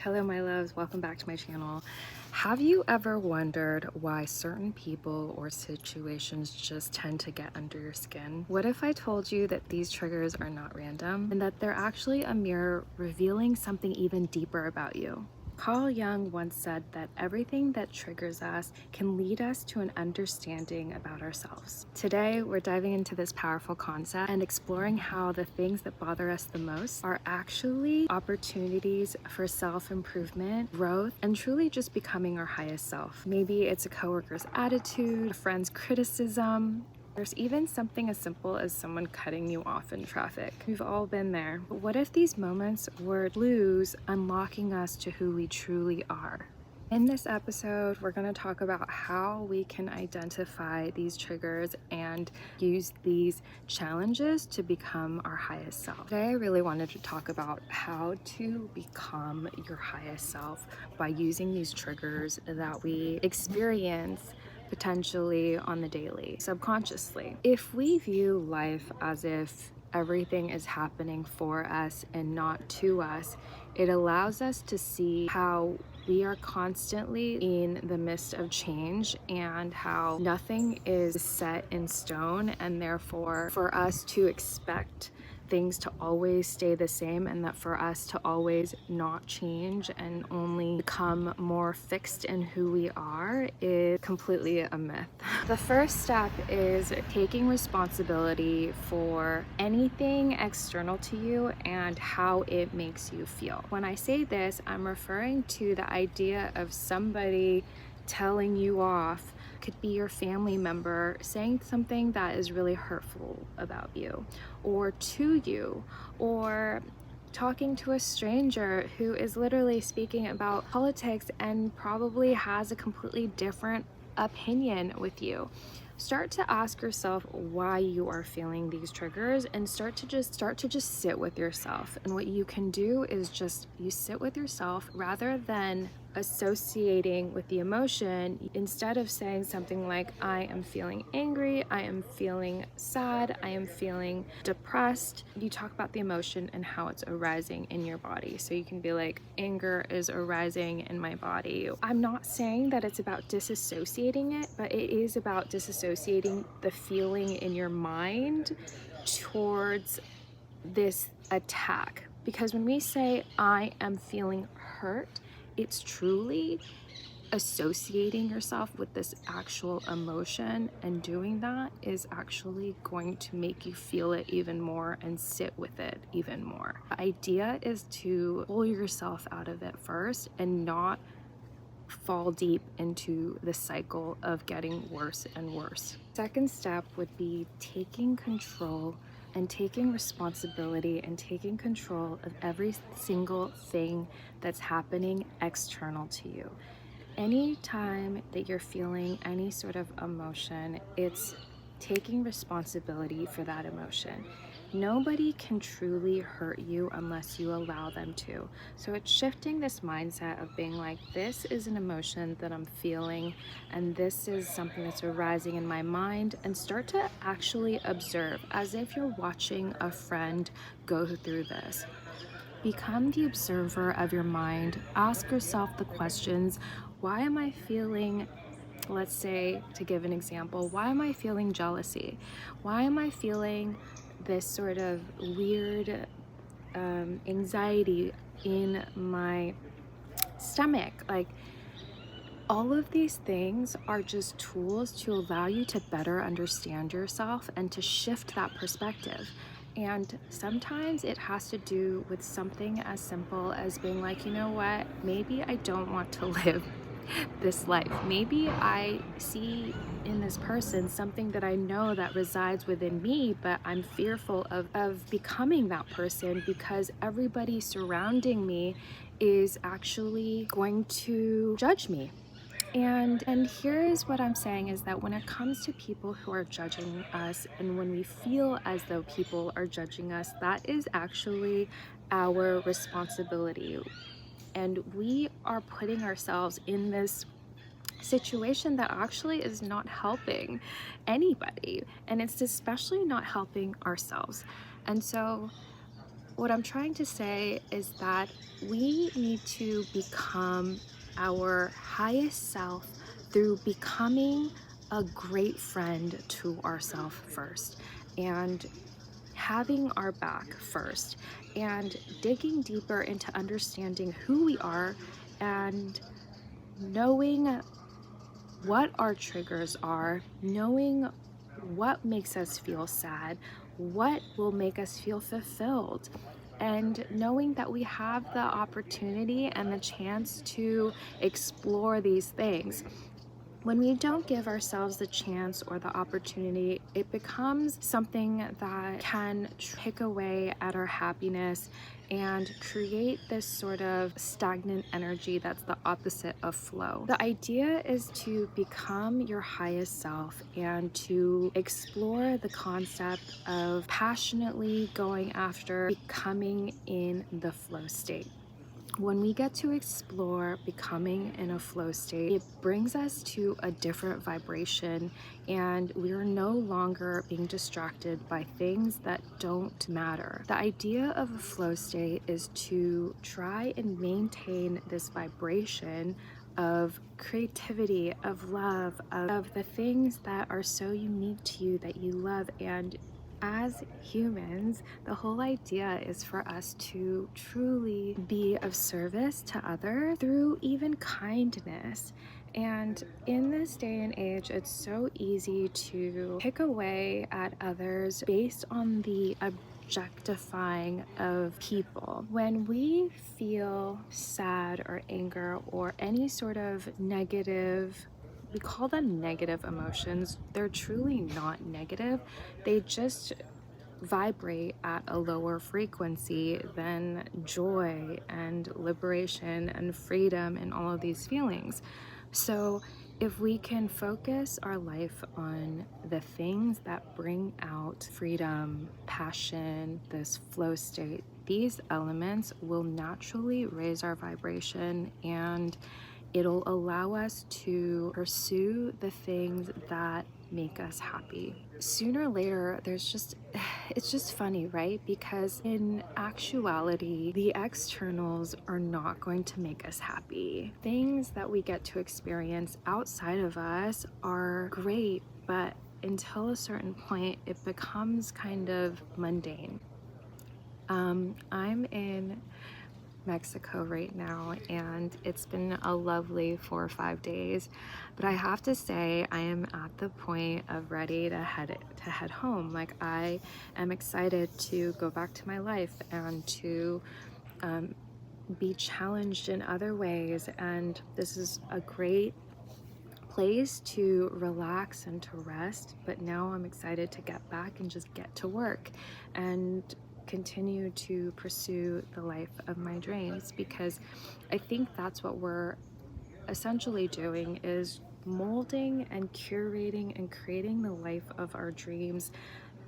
Hello my loves, welcome back to my channel. Have you ever wondered why certain people or situations just tend to get under your skin? What if I told you that these triggers are not random and that they're actually a mirror revealing something even deeper about you? Carl Jung once said that everything that triggers us can lead us to an understanding about ourselves. Today, we're diving into this powerful concept and exploring how the things that bother us the most are actually opportunities for self-improvement, growth, and truly just becoming our highest self. Maybe it's a coworker's attitude, a friend's criticism. There's even something as simple as someone cutting you off in traffic. We've all been there. But what if these moments were clues unlocking us to who we truly are? In this episode, we're going to talk about how we can identify these triggers and use these challenges to become our highest self. Today, I really wanted to talk about how to become your highest self by using these triggers that we experience potentially on the daily, subconsciously. If we view life as if everything is happening for us and not to us, it allows us to see how we are constantly in the midst of change and how nothing is set in stone, and therefore for us to expect things to always stay the same and that for us to always not change and only become more fixed in who we are is completely a myth. The first step is taking responsibility for anything external to you and how it makes you feel. When I say this, I'm referring to the idea of somebody telling you off. Could be your family member saying something that is really hurtful about you or to you, or talking to a stranger who is literally speaking about politics and probably has a completely different opinion with you. Start to ask yourself why you are feeling these triggers and start to just sit with yourself. And what you can do is just you sit with yourself rather than associating with the emotion. Instead of saying something like, I am feeling angry, I am feeling sad, I am feeling depressed, you talk about the emotion and how it's arising in your body. So you can be like, anger is arising in my body. I'm not saying that it's about disassociating it, but it is about disassociating the feeling in your mind towards this attack. Because when we say, I am feeling hurt, it's truly associating yourself with this actual emotion, and doing that is actually going to make you feel it even more and sit with it even more. The idea is to pull yourself out of it first and not fall deep into the cycle of getting worse and worse. Second step would be taking control and taking responsibility and taking control of every single thing that's happening external to you. Anytime that you're feeling any sort of emotion, it's taking responsibility for that emotion. Nobody can truly hurt you unless you allow them to. So it's shifting this mindset of being like, this is an emotion that I'm feeling and this is something that's arising in my mind, and start to actually observe as if you're watching a friend go through this. Become the observer of your mind. Ask yourself the questions, why am I feeling, let's say, to give an example, why am I feeling jealousy? Why am I feeling this sort of weird anxiety in my stomach? Like, all of these things are just tools to allow you to better understand yourself and to shift that perspective. And sometimes it has to do with something as simple as being like, you know what, maybe I don't want to live this life. Maybe I see in this person something that I know that resides within me, but I'm fearful of becoming that person because everybody surrounding me is actually going to judge me. And here is what I'm saying is that when it comes to people who are judging us, and when we feel as though people are judging us, that is actually our responsibility. And we are putting ourselves in this situation that actually is not helping anybody, and it's especially not helping ourselves. And so what I'm trying to say is that we need to become our highest self through becoming a great friend to ourselves first, and having our back first, and digging deeper into understanding who we are and knowing what our triggers are, knowing what makes us feel sad, what will make us feel fulfilled, and knowing that we have the opportunity and the chance to explore these things. When we don't give ourselves the chance or the opportunity, it becomes something that can pick away at our happiness and create this sort of stagnant energy that's the opposite of flow. The idea is to become your highest self and to explore the concept of passionately going after becoming in the flow state. When we get to explore becoming in a flow state, it brings us to a different vibration, and we are no longer being distracted by things that don't matter. The idea of a flow state is to try and maintain this vibration of creativity, of love, of the things that are so unique to you that you love. And as humans, the whole idea is for us to truly be of service to others through even kindness. And in this day and age, it's so easy to pick away at others based on the objectifying of people. When we feel sad or anger or any sort of negative, we call them negative emotions. They're truly not negative. They just vibrate at a lower frequency than joy and liberation and freedom and all of these feelings. So if we can focus our life on the things that bring out freedom, passion, this flow state, these elements will naturally raise our vibration, and it'll allow us to pursue the things that make us happy. Sooner or later, it's just funny, right? Because in actuality, the externals are not going to make us happy. Things that we get to experience outside of us are great, but until a certain point, it becomes kind of mundane. I'm in Mexico right now, and it's been a lovely 4 or 5 days, but I have to say I am at the point of ready to head home. Like, I am excited to go back to my life and to be challenged in other ways, and this is a great place to relax and to rest. But now I'm excited to get back and just get to work and continue to pursue the life of my dreams, because I think that's what we're essentially doing, is molding and curating and creating the life of our dreams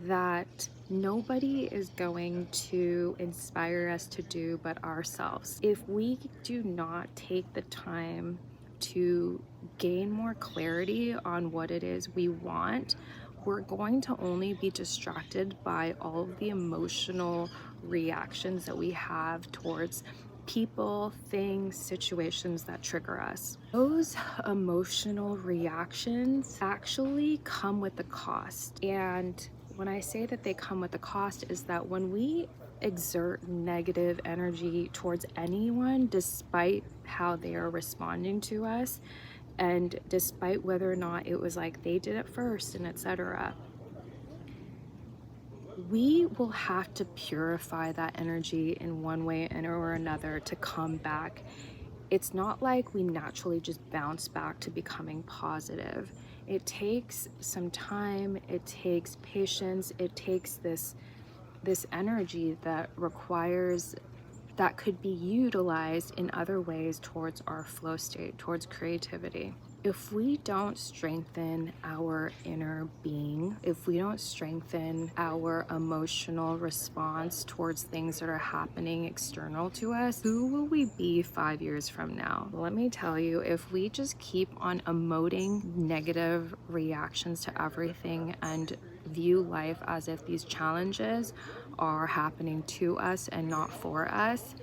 that nobody is going to inspire us to do but ourselves. If we do not take the time to gain more clarity on what it is we want, we're going to only be distracted by all of the emotional reactions that we have towards people, things, situations that trigger us. Those emotional reactions actually come with a cost. And when I say that they come with a cost, is that when we exert negative energy towards anyone, despite how they are responding to us, and despite whether or not it was like they did it first and etc., we will have to purify that energy in one way or another to come back. It's not like we naturally just bounce back to becoming positive. It takes some time, it takes patience, it takes this energy that could be utilized in other ways towards our flow state, towards creativity. If we don't strengthen our inner being, if we don't strengthen our emotional response towards things that are happening external to us, who will we be 5 years from now? Let me tell you, if we just keep on emoting negative reactions to everything and view life as if these challenges are happening to us and not for us,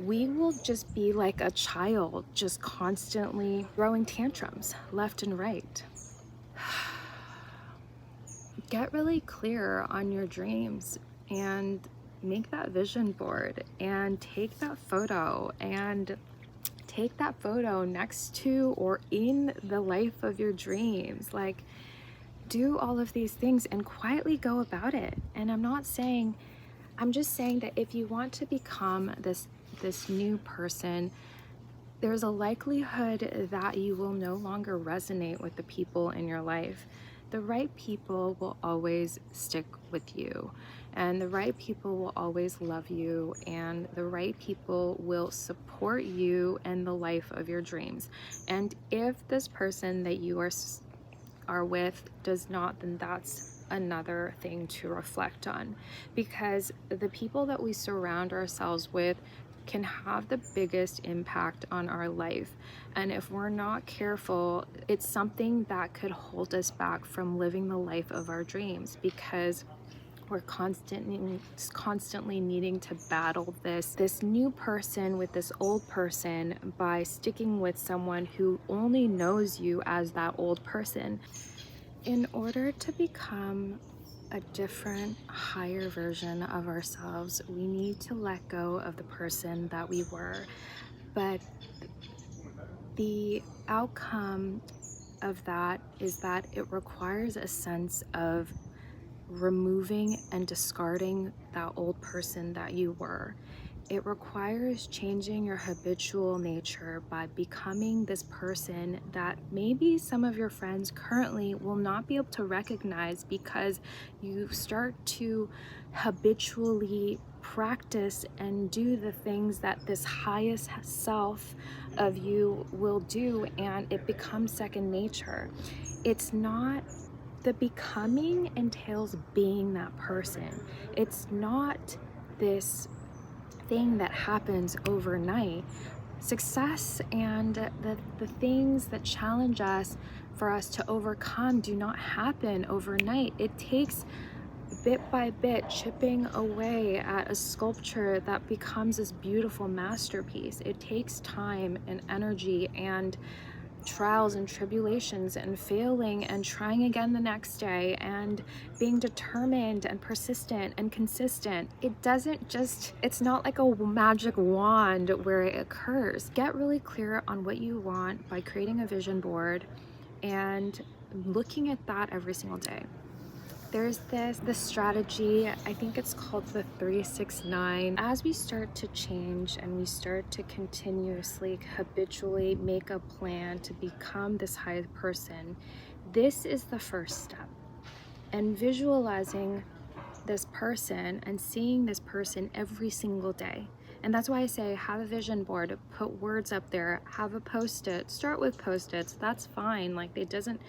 we will just be like a child, just constantly throwing tantrums left and right. Get really clear on your dreams and make that vision board and take that photo next to or in the life of your dreams. Like, do all of these things and quietly go about it. And I'm just saying that if you want to become this new person, there's a likelihood that you will no longer resonate with the people in your life. The right people will always stick with you, and the right people will always love you, and the right people will support you and the life of your dreams. And if this person that you are with does not, then that's another thing to reflect on, because the people that we surround ourselves with can have the biggest impact on our life. And if we're not careful, it's something that could hold us back from living the life of our dreams, because we're constantly needing to battle this new person with this old person by sticking with someone who only knows you as that old person. In order to become a different, higher version of ourselves, we need to let go of the person that we were. But the outcome of that is that it requires a sense of removing and discarding that old person that you were. It requires changing your habitual nature by becoming this person that maybe some of your friends currently will not be able to recognize, because you start to habitually practice and do the things that this highest self of you will do, and it becomes second nature. It's not the becoming entails being that person. It's not this thing that happens overnight. Success and the things that challenge us for us to overcome do not happen overnight. It takes bit by bit chipping away at a sculpture that becomes this beautiful masterpiece. It takes time and energy and trials and tribulations and failing and trying again the next day and being determined and persistent and consistent. It's not like a magic wand where it occurs. Get really clear on what you want by creating a vision board and looking at that every single day. There's this strategy, I think it's called the 369. As we start to change and we start to continuously, habitually make a plan to become this high person, this is the first step. And visualizing this person and seeing this person every single day. And that's why I say have a vision board, put words up there, have a post-it, start with post-its, that's fine. Like it doesn't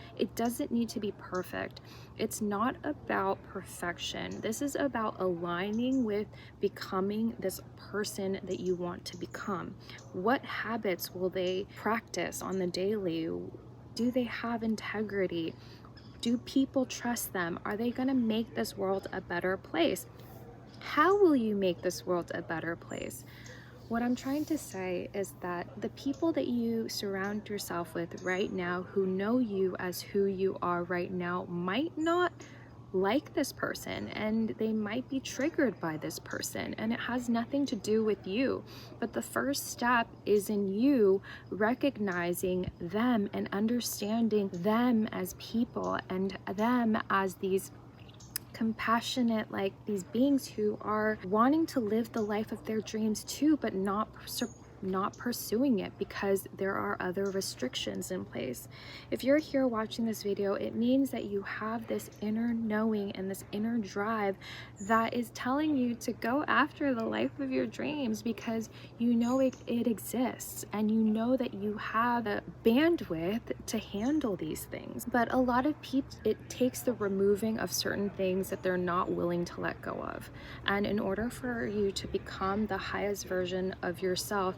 need to be perfect. It's not about perfection. This is about aligning with becoming this person that you want to become. What habits will they practice on the daily? Do they have integrity? Do people trust them? Are they going to make this world a better place? How will you make this world a better place? What I'm trying to say is that the people that you surround yourself with right now, who know you as who you are right now, might not like this person, and they might be triggered by this person, and it has nothing to do with you. But the first step is in you recognizing them and understanding them as people and them as these compassionate, like these beings who are wanting to live the life of their dreams too, but not pursuing it because there are other restrictions in place. If you're here watching this video, it means that you have this inner knowing and this inner drive that is telling you to go after the life of your dreams, because you know it exists and you know that you have the bandwidth to handle these things. But a lot of people, it takes the removing of certain things that they're not willing to let go of. And in order for you to become the highest version of yourself,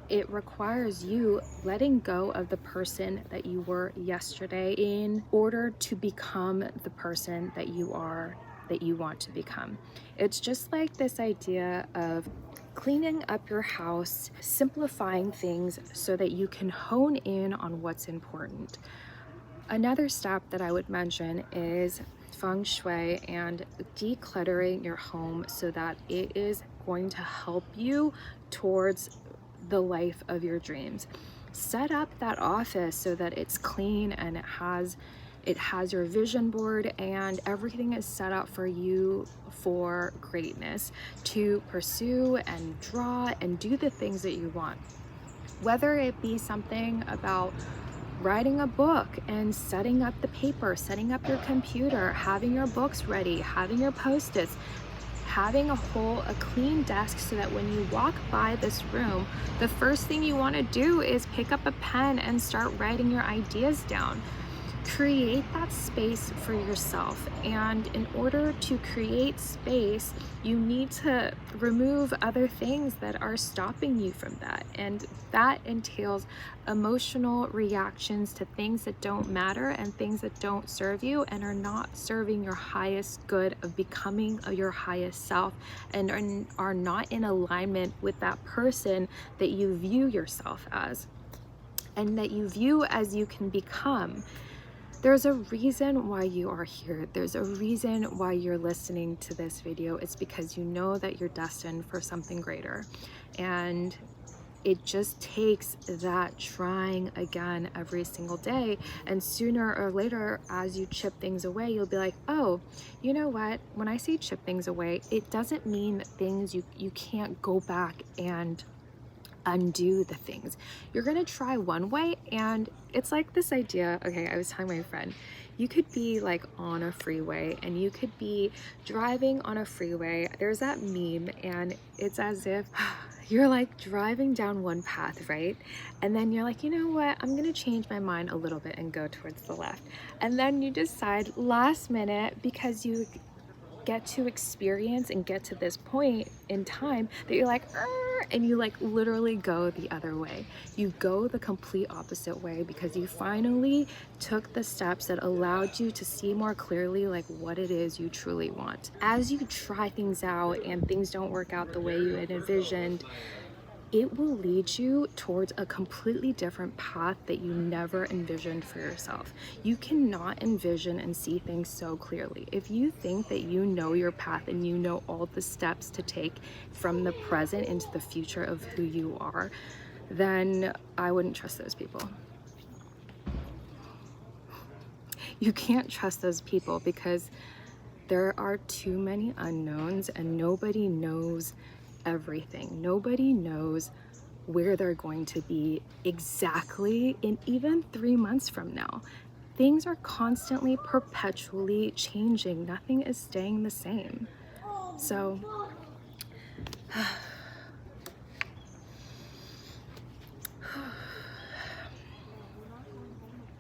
it requires you letting go of the person that you were yesterday in order to become the person that you are, that you want to become. It's just like this idea of cleaning up your house, simplifying things so that you can hone in on what's important. Another step that I would mention is feng shui and decluttering your home so that it is going to help you towards the life of your dreams. Set up that office so that it's clean and it has your vision board and everything is set up for you for greatness to pursue and draw and do the things that you want. Whether it be something about writing a book and setting up the paper, setting up your computer, having your books ready, having your post-its, having a clean desk so that when you walk by this room, the first thing you want to do is pick up a pen and start writing your ideas down. Create that space for yourself, and in order to create space, you need to remove other things that are stopping you from that, and that entails emotional reactions to things that don't matter and things that don't serve you and are not serving your highest good of becoming your highest self and are not in alignment with that person that you view yourself as and that you view as you can become. There's a reason why you are here. There's a reason why you're listening to this video. It's because you know that you're destined for something greater. And it just takes that trying again every single day. And sooner or later, as you chip things away, you'll be like, oh, you know what? When I say chip things away, it doesn't mean things you can't go back and undo the things. You're gonna try one way, and it's like this idea. Okay, I was telling my friend, you could be like on a freeway and you could be driving on a freeway. There's that meme, and it's as if you're like driving down one path, right? And then you're like, you know what? I'm gonna change my mind a little bit and go towards the left. And then you decide last minute, because you get to experience and get to this point in time that you're like, and you like literally go the other way. You go the complete opposite way because you finally took the steps that allowed you to see more clearly like what it is you truly want. As you try things out and things don't work out the way you had envisioned, it will lead you towards a completely different path that you never envisioned for yourself. You cannot envision and see things so clearly. If you think that you know your path and you know all the steps to take from the present into the future of who you are, then I wouldn't trust those people. You can't trust those people because there are too many unknowns and nobody knows everything. Nobody knows where they're going to be exactly in even 3 months from now. Things are constantly, perpetually changing. Nothing is staying the same. So